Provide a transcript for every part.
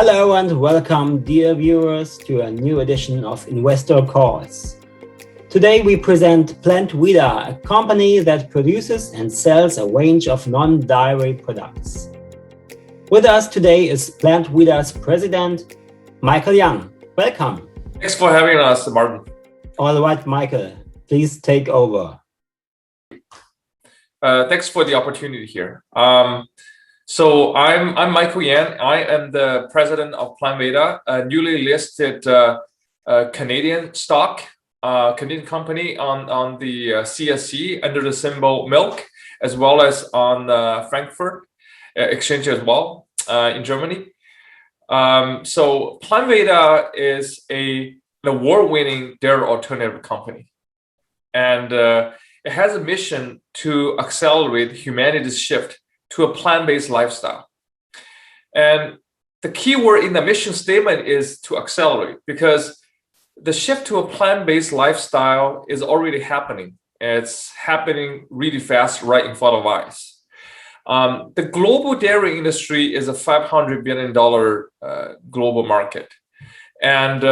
Hello and welcome, dear viewers, to a new edition of Investor Calls. Today we present Plant Veda, a company that produces and sells a range of non-dairy products. With us today is Plant Veda's president, Michael Young. Welcome. Thanks for having us, Martin. All right, Michael, please take over. Thanks for the opportunity here. So I'm Michael Yan. I am the president of Plant Veda, a newly listed Canadian stock, Canadian company on the CSE under the symbol MILK, as well as on Frankfurt exchange as well in Germany. So Plant Veda is an award-winning dairy alternative company, and it has a mission to accelerate humanity's shift to a plant-based lifestyle. And the key word in the mission statement is to accelerate, because the shift to a plant-based lifestyle is already happening. It's happening really fast right in front of eyes. The global dairy industry is a $500 billion global market. And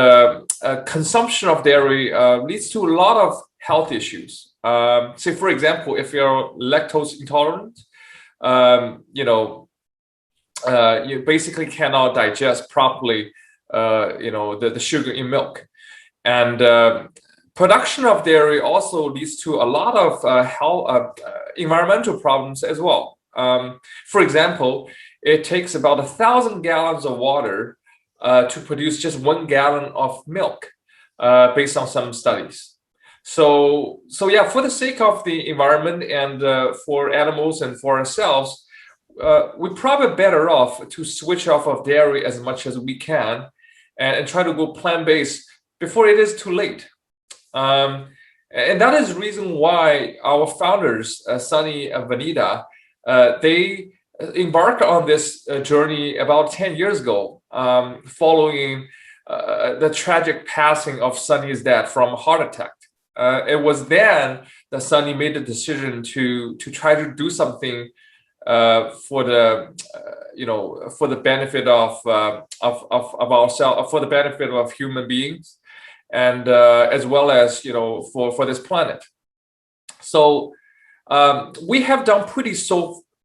consumption of dairy leads to a lot of health issues. Say, for example, if you're lactose intolerant, you basically cannot digest properly, the sugar in milk. And production of dairy also leads to a lot of health, environmental problems as well. For example, it takes about 1,000 gallons of water to produce just 1 gallon of milk, based on some studies. So yeah, for the sake of the environment and for animals and for ourselves, we're probably better off to switch off of dairy as much as we can and try to go plant-based before it is too late. And that is the reason why our founders, Sunny and Vanita, they embarked on this journey about 10 years ago, following the tragic passing of Sunny's dad from a heart attack. It was then that Sunny made the decision to try to do something for the benefit of ourselves, for the benefit of human beings, and as well as for this planet. So we have done pretty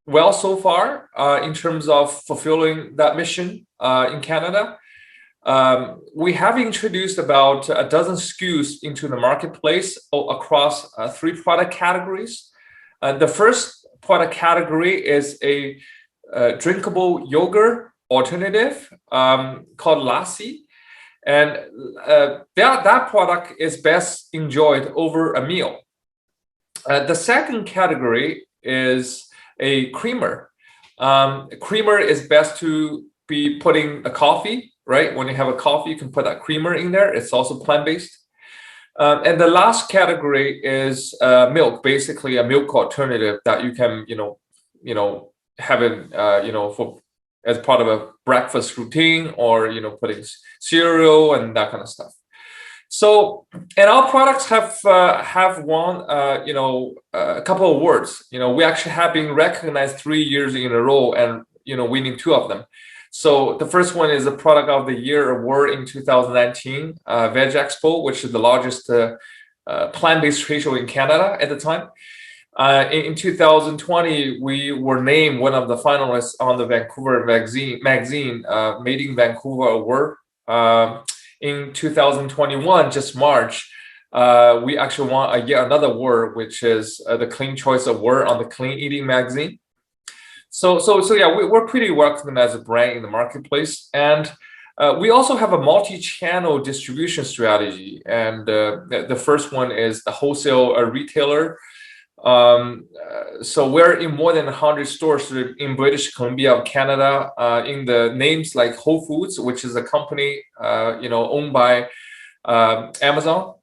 well so far in terms of fulfilling that mission in Canada. We have introduced about a dozen SKUs into the marketplace across 3 product categories. The first product category is a drinkable yogurt alternative called Lassi. And that product is best enjoyed over a meal. The second category is a creamer. Creamer is best to be putting a coffee. Right? When you have a coffee, you can put that creamer in there. It's also plant-based. And the last category is milk, basically a milk alternative that you can, have it, for as part of a breakfast routine, or, putting cereal and that kind of stuff. So, and our products have won, a couple of awards. We actually have been recognized 3 years in a row and, winning 2 of them. So the first one is the Product of the Year award in 2019, Veg Expo, which is the largest plant-based trade show in Canada at the time. In 2020, we were named one of the finalists on the Vancouver magazine Made in Vancouver award. In 2021, just March, we actually won yet another award, which is the Clean Choice Award on the Clean Eating magazine. So yeah, we're pretty welcome as a brand in the marketplace, and we also have a multi-channel distribution strategy. And the first one is the wholesale retailer. So we're in more than 100 stores in British Columbia, Canada, in the names like Whole Foods, which is a company owned by Amazon.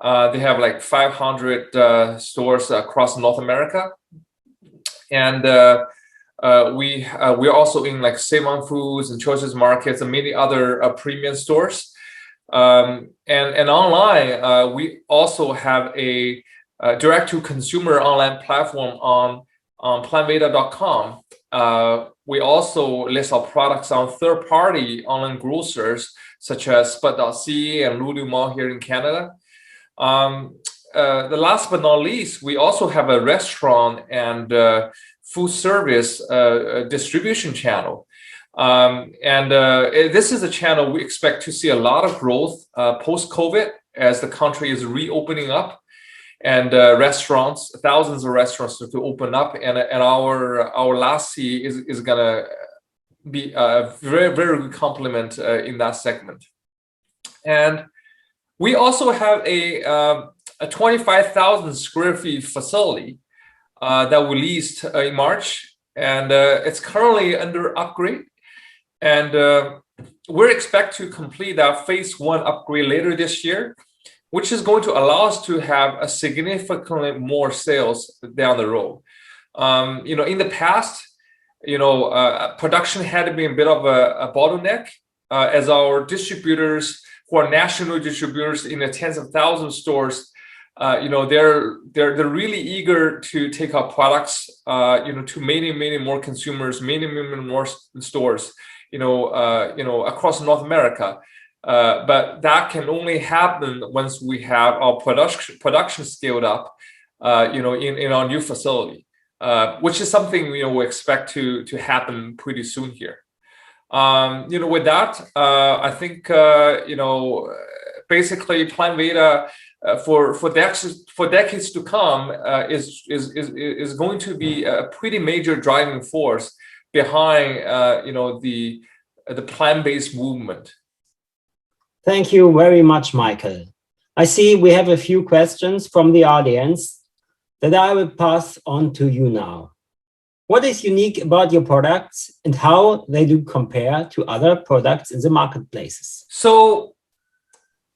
They have like 500 stores across North America, and we're also in like Save On Foods and Choices Markets and many other premium stores. And online, we also have a direct-to-consumer online platform on plantveda.com, we also list our products on third-party online grocers such as Spot.ca and Lulu Mall here in Canada. The last but not least, we also have a restaurant and food service distribution channel. This is a channel we expect to see a lot of growth post-COVID as the country is reopening up, and restaurants, thousands of restaurants to open up, and our lassi is gonna be a very, very good complement in that segment. And we also have a 25,000 square feet facility that we leased in March, and it's currently under upgrade. And we're expect to complete that phase 1 upgrade later this year, which is going to allow us to have a significantly more sales down the road. In the past, production had been a bit of a bottleneck as our distributors, who are national distributors in the tens of thousands of stores, they're really eager to take our products, to many more consumers, many more stores, across North America. But that can only happen once we have our production scaled up, in our new facility, which is something we expect to happen pretty soon here. With that, I think basically Plant Veda for decades to come is going to be a pretty major driving force behind the plant-based movement. Thank you very much, Michael. I see we have a few questions from the audience that I will pass on to you now. What is unique about your products and how they do compare to other products in the marketplaces? So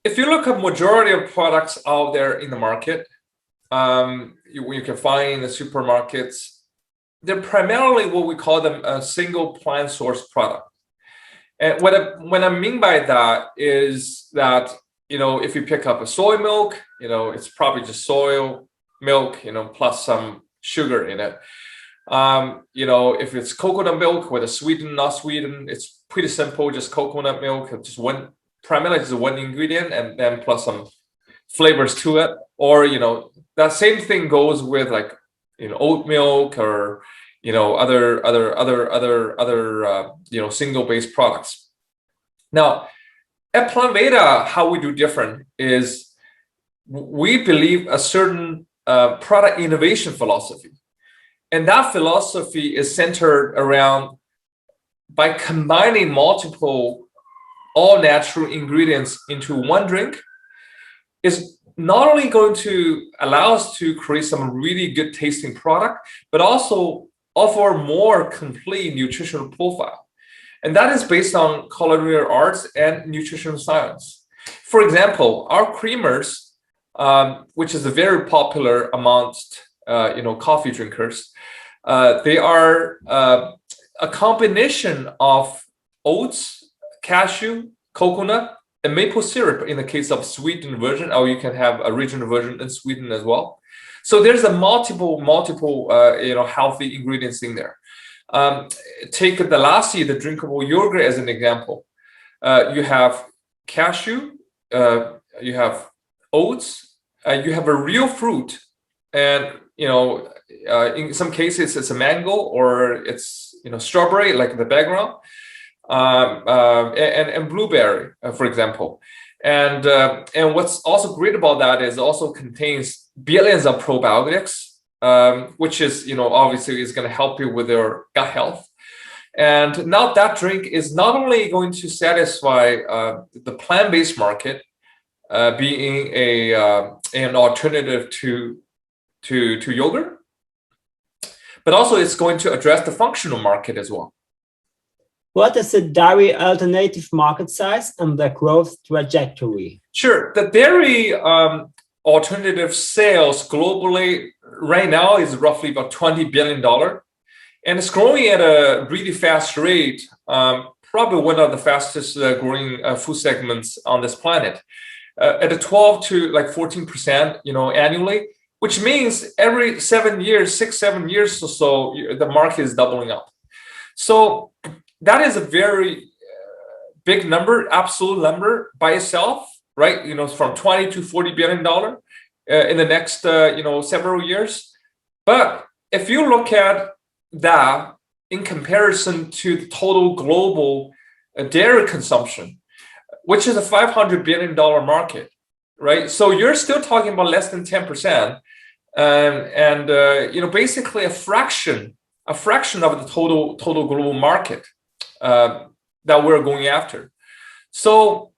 if you look at majority of products out there in the market, you can find in the supermarkets, they're primarily what we call them a single plant source product. And what I mean by that is that, if you pick up a soy milk, it's probably just soy milk, plus some sugar in it. If it's coconut milk, whether sweetened, not sweetened, it's pretty simple, just coconut milk, primarily just one ingredient and then plus some flavors to it. Or, that same thing goes with oat milk or, other single-based products. Now, at Plant Veda, how we do different is we believe a certain product innovation philosophy. And that philosophy is centered around by combining multiple all-natural ingredients into one drink is not only going to allow us to create some really good tasting product, but also offer more complete nutritional profile. And that is based on culinary arts and nutritional science. For example, our creamers, which is very popular amongst coffee drinkers, they are a combination of oats, cashew, coconut, and maple syrup in the case of sweetened version, or you can have original version and sweetened as well. So there's a multiple healthy ingredients in there. Take the lassi, the drinkable yogurt, as an example. You have cashew, you have oats, you have a real fruit, and in some cases it's a mango or it's strawberry, like the background, and blueberry, for example. And what's also great about that is it also contains billions of probiotics, which is obviously is going to help you with your gut health. And now that drink is not only going to satisfy the plant-based market, being an alternative to yogurt, but also it's going to address the functional market as well. What is the dairy alternative market size and the growth trajectory? Sure. The dairy alternative sales globally right now is roughly about $20 billion. And it's growing at a really fast rate, probably one of the fastest growing food segments on this planet, at a 12 to 14%, annually, which means every 7 years, 6, 7 years or so, the market is doubling up. So that is a very big number, absolute number by itself, right? From 20 to $40 billion in the next several years. But if you look at that in comparison to the total global dairy consumption, which is a $500 billion market, right? So you're still talking about less than 10%, basically a fraction of the total global market that we're going after. So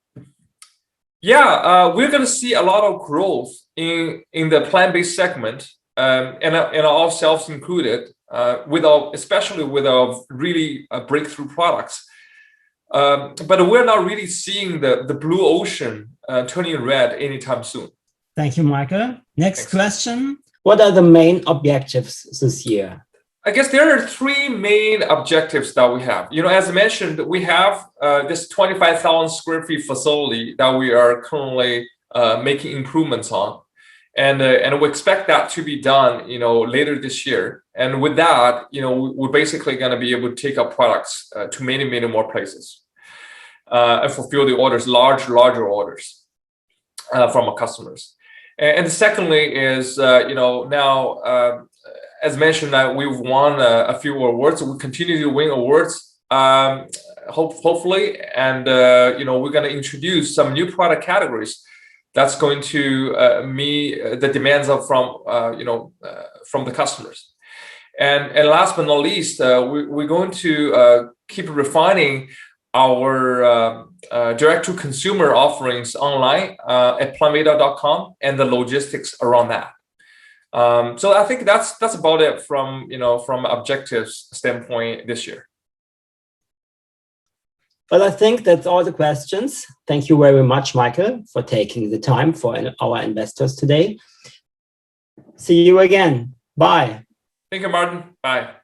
we're going to see a lot of growth in the plant-based segment, and ourselves included, especially with our really breakthrough products. But we're not really seeing the blue ocean turning red anytime soon. Thank you, Michael. Next question. What are the main objectives this year? I guess there are three main objectives that we have. As I mentioned, we have this 25,000 square feet facility that we are currently making improvements on. And we expect that to be done, later this year. And with that, we're basically going to be able to take our products to many, many more places and fulfill the orders, larger orders from our customers. And secondly is, now, as mentioned, we've won a few awards. So we continue to win awards, hopefully, and we're going to introduce some new product categories that's going to meet the demands from the customers. And last but not least, we're going to keep refining our direct-to-consumer offerings online at plantveda.com and the logistics around that. So I think that's about it from objectives standpoint this year. Well, I think that's all the questions. Thank you very much, Michael, for taking the time for our investors today. See you again. Bye. Thank you, Martin. Bye.